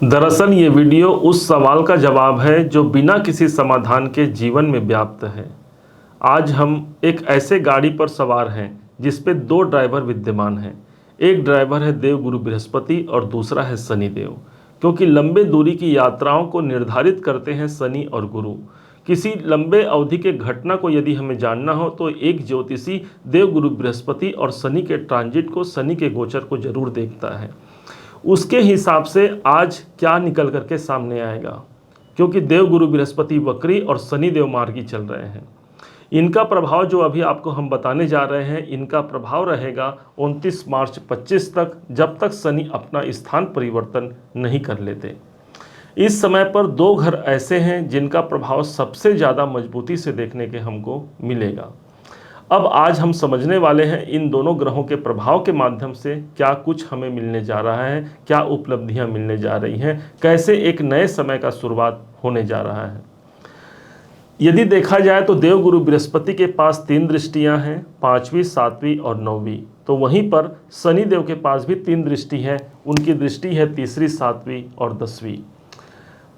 दरअसल ये वीडियो उस सवाल का जवाब है जो बिना किसी समाधान के जीवन में व्याप्त है। आज हम एक ऐसे गाड़ी पर सवार हैं जिस पे दो ड्राइवर विद्यमान हैं। एक ड्राइवर है देवगुरु बृहस्पति और दूसरा है शनिदेव। क्योंकि लंबे दूरी की यात्राओं को निर्धारित करते हैं शनि और गुरु। किसी लंबे अवधि के घटना को यदि हमें जानना हो तो एक ज्योतिषी देवगुरु बृहस्पति और शनि के ट्रांजिट को, शनि के गोचर को जरूर देखता है। उसके हिसाब से आज क्या निकल करके सामने आएगा, क्योंकि देवगुरु बृहस्पति वक्री और शनिदेव मार्गी चल रहे हैं। इनका प्रभाव जो अभी आपको हम बताने जा रहे हैं, इनका प्रभाव रहेगा 29 मार्च 25 तक, जब तक शनि अपना स्थान परिवर्तन नहीं कर लेते। इस समय पर दो घर ऐसे हैं जिनका प्रभाव सबसे ज़्यादा मजबूती से देखने के हमको मिलेगा। अब आज हम समझने वाले हैं इन दोनों ग्रहों के प्रभाव के माध्यम से क्या कुछ हमें मिलने जा रहा है, क्या उपलब्धियां मिलने जा रही हैं, कैसे एक नए समय का शुरुआत होने जा रहा है। यदि देखा जाए तो देवगुरु बृहस्पति के पास 3 दृष्टियां हैं, 5वीं, 7वीं और 9वीं। तो वहीं पर शनिदेव के पास भी 3 दृष्टि है, उनकी दृष्टि है 3री, 7वीं और 10वीं।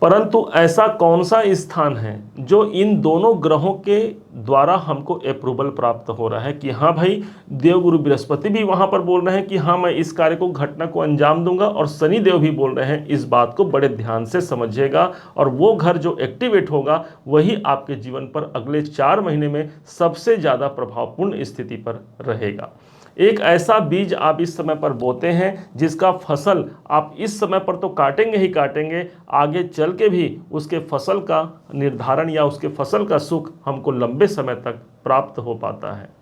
परंतु ऐसा कौन सा स्थान है जो इन दोनों ग्रहों के द्वारा हमको अप्रूवल प्राप्त हो रहा है कि हाँ भाई, देवगुरु बृहस्पति भी वहां पर बोल रहे हैं कि हाँ मैं इस कार्य को, घटना को अंजाम दूंगा, और शनिदेव भी बोल रहे हैं। इस बात को बड़े ध्यान से समझिएगा, और वो घर जो एक्टिवेट होगा वही आपके जीवन पर अगले 4 महीने में सबसे ज़्यादा प्रभावपूर्ण स्थिति पर रहेगा। एक ऐसा बीज आप इस समय पर बोते हैं जिसका फसल आप इस समय पर तो काटेंगे ही काटेंगे, आगे चल के भी उसके फसल का निर्धारण या उसके फसल का सुख हमको लंबे समय तक प्राप्त हो पाता है।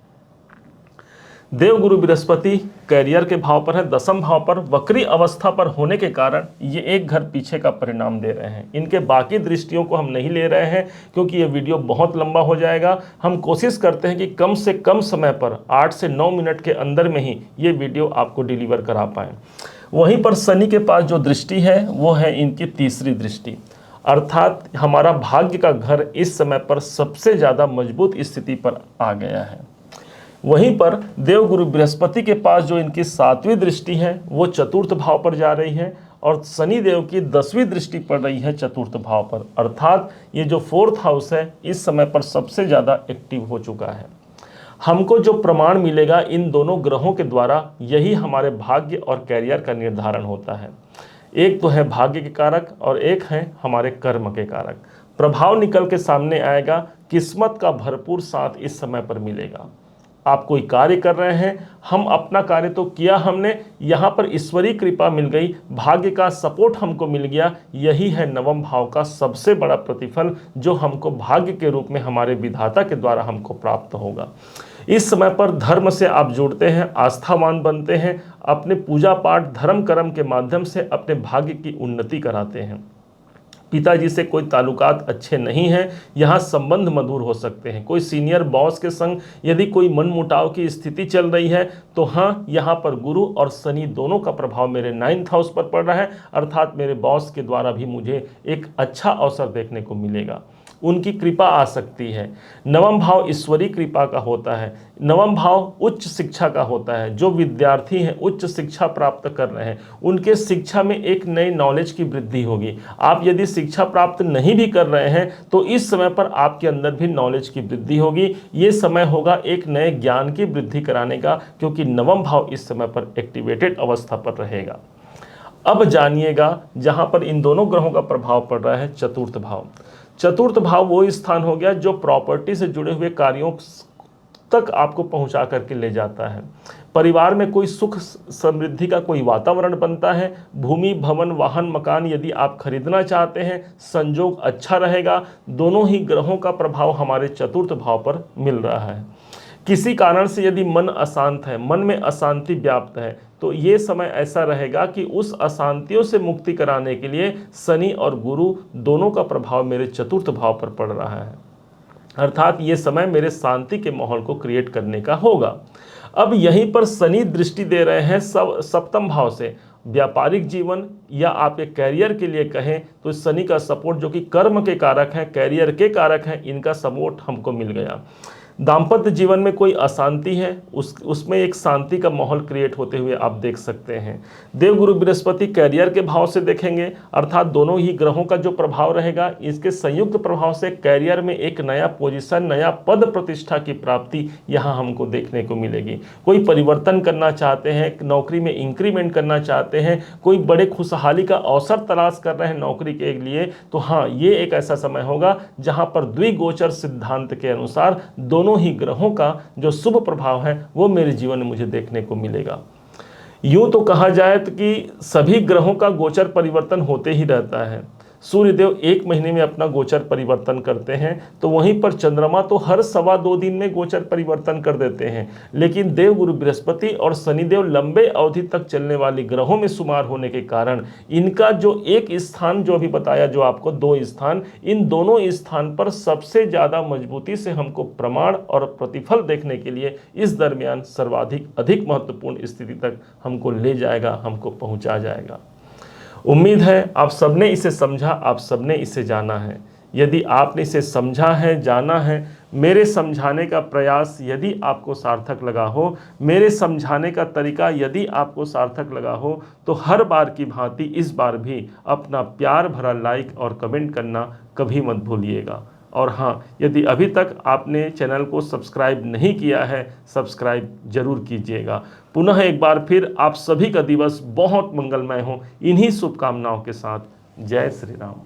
देवगुरु बृहस्पति कैरियर के भाव पर है, 10वें भाव पर वक्री अवस्था पर होने के कारण ये एक घर पीछे का परिणाम दे रहे हैं। इनके बाकी दृष्टियों को हम नहीं ले रहे हैं क्योंकि ये वीडियो बहुत लंबा हो जाएगा। हम कोशिश करते हैं कि कम से कम समय पर 8 से 9 मिनट के अंदर में ही ये वीडियो आपको डिलीवर करा पाएँ। वहीं पर शनि के पास जो दृष्टि है वो है इनकी 3री दृष्टि, अर्थात हमारा भाग्य का घर इस समय पर सबसे ज़्यादा मजबूत स्थिति पर आ गया है। वहीं पर देवगुरु बृहस्पति के पास जो इनकी 7वीं दृष्टि है वो 4th भाव पर जा रही है, और शनिदेव की 10वीं दृष्टि पड़ रही है 4th भाव पर, अर्थात ये जो 4th हाउस है इस समय पर सबसे ज़्यादा एक्टिव हो चुका है। हमको जो प्रमाण मिलेगा इन दोनों ग्रहों के द्वारा, यही हमारे भाग्य और कैरियर का निर्धारण होता है। एक तो है भाग्य के कारक और एक है हमारे कर्म के कारक। प्रभाव निकल के सामने आएगा, किस्मत का भरपूर साथ इस समय पर मिलेगा। आप कोई कार्य कर रहे हैं, हम अपना कार्य तो किया हमने, यहाँ पर ईश्वरीय कृपा मिल गई, भाग्य का सपोर्ट हमको मिल गया। यही है 9वें भाव का सबसे बड़ा प्रतिफल जो हमको भाग्य के रूप में हमारे विधाता के द्वारा हमको प्राप्त होगा। इस समय पर धर्म से आप जुड़ते हैं, आस्थावान बनते हैं, अपने पूजा पाठ धर्म कर्म के माध्यम से अपने भाग्य की उन्नति कराते हैं। पिताजी से कोई ताल्लुकात अच्छे नहीं हैं, यहाँ संबंध मधुर हो सकते हैं। कोई सीनियर बॉस के संग यदि कोई मनमुटाव की स्थिति चल रही है तो हाँ, यहाँ पर गुरु और शनि दोनों का प्रभाव मेरे 9th हाउस पर पड़ रहा है, अर्थात मेरे बॉस के द्वारा भी मुझे एक अच्छा अवसर देखने को मिलेगा, उनकी कृपा आ सकती है। 9वां भाव ईश्वरीय कृपा का होता है। 9वां भाव उच्च शिक्षा का होता है। जो विद्यार्थी हैं, उच्च शिक्षा प्राप्त कर रहे हैं, उनके शिक्षा में एक नई नॉलेज की वृद्धि होगी। आप यदि शिक्षा प्राप्त नहीं भी कर रहे हैं तो इस समय पर आपके अंदर भी नॉलेज की वृद्धि होगी। ये समय होगा एक नए ज्ञान की वृद्धि कराने का, क्योंकि 9वां भाव इस समय पर एक्टिवेटेड अवस्था पर रहेगा। अब जानिएगा जहां पर इन दोनों ग्रहों का प्रभाव पड़ रहा है, 4th भाव। 4th भाव वो स्थान हो गया जो प्रॉपर्टी से जुड़े हुए कार्यों तक आपको पहुंचा करके ले जाता है। परिवार में कोई सुख समृद्धि का कोई वातावरण बनता है। भूमि, भवन, वाहन, मकान यदि आप खरीदना चाहते हैं, संजोग अच्छा रहेगा। दोनों ही ग्रहों का प्रभाव हमारे 4th भाव पर मिल रहा है। किसी कारण से यदि मन अशांत है, मन में अशांति व्याप्त है, तो ये समय ऐसा रहेगा कि उस अशांतियों से मुक्ति कराने के लिए शनि और गुरु दोनों का प्रभाव मेरे 4th भाव पर पड़ रहा है, अर्थात ये समय मेरे शांति के माहौल को क्रिएट करने का होगा। अब यहीं पर शनि दृष्टि दे रहे हैं 7वें भाव से। व्यापारिक जीवन या आपके कैरियर के लिए कहें तो शनि का सपोर्ट, जो कि कर्म के कारक हैं, कैरियर के कारक हैं, इनका सपोर्ट हमको मिल गया। दाम्पत्य जीवन में कोई अशांति है उसमें एक शांति का माहौल क्रिएट होते हुए आप देख सकते हैं। देवगुरु बृहस्पति कैरियर के भाव से देखेंगे, अर्थात दोनों ही ग्रहों का जो प्रभाव रहेगा इसके संयुक्त प्रभाव से कैरियर में एक नया पोजीशन, नया पद प्रतिष्ठा की प्राप्ति यहाँ हमको देखने को मिलेगी। कोई परिवर्तन करना चाहते हैं, नौकरी में इंक्रीमेंट करना चाहते हैं, कोई बड़े खुशहाली का अवसर तलाश कर रहे हैं नौकरी के लिए, तो हाँ, ये एक ऐसा समय होगा जहां पर द्विगोचर सिद्धांत के अनुसार दोनों ही ग्रहों का जो शुभ प्रभाव है वो मेरे जीवन में मुझे देखने को मिलेगा। यूं तो कहा जाए तो कि सभी ग्रहों का गोचर परिवर्तन होते ही रहता है। सूर्यदेव 1 महीने में अपना गोचर परिवर्तन करते हैं, तो वहीं पर चंद्रमा तो हर 2.25 दिन में गोचर परिवर्तन कर देते हैं। लेकिन देवगुरु बृहस्पति और शनिदेव लंबे अवधि तक चलने वाली ग्रहों में शुमार होने के कारण इनका जो एक स्थान जो अभी बताया, जो आपको 2 स्थान, इन दोनों स्थान पर सबसे ज़्यादा मजबूती से हमको प्रमाण और प्रतिफल देखने के लिए इस दरमियान सर्वाधिक अधिक महत्वपूर्ण स्थिति तक हमको ले जाएगा, हमको पहुँचा जाएगा। उम्मीद है आप सबने इसे समझा, आप सबने इसे जाना है। यदि आपने इसे समझा है, जाना है, मेरे समझाने का प्रयास यदि आपको सार्थक लगा हो, मेरे समझाने का तरीका यदि आपको सार्थक लगा हो, तो हर बार की भांति इस बार भी अपना प्यार भरा लाइक और कमेंट करना कभी मत भूलिएगा। और हाँ, यदि अभी तक आपने चैनल को सब्सक्राइब नहीं किया है, सब्सक्राइब जरूर कीजिएगा। पुनः एक बार फिर आप सभी का दिवस बहुत मंगलमय हो, इन्हीं शुभकामनाओं के साथ। जय श्री राम।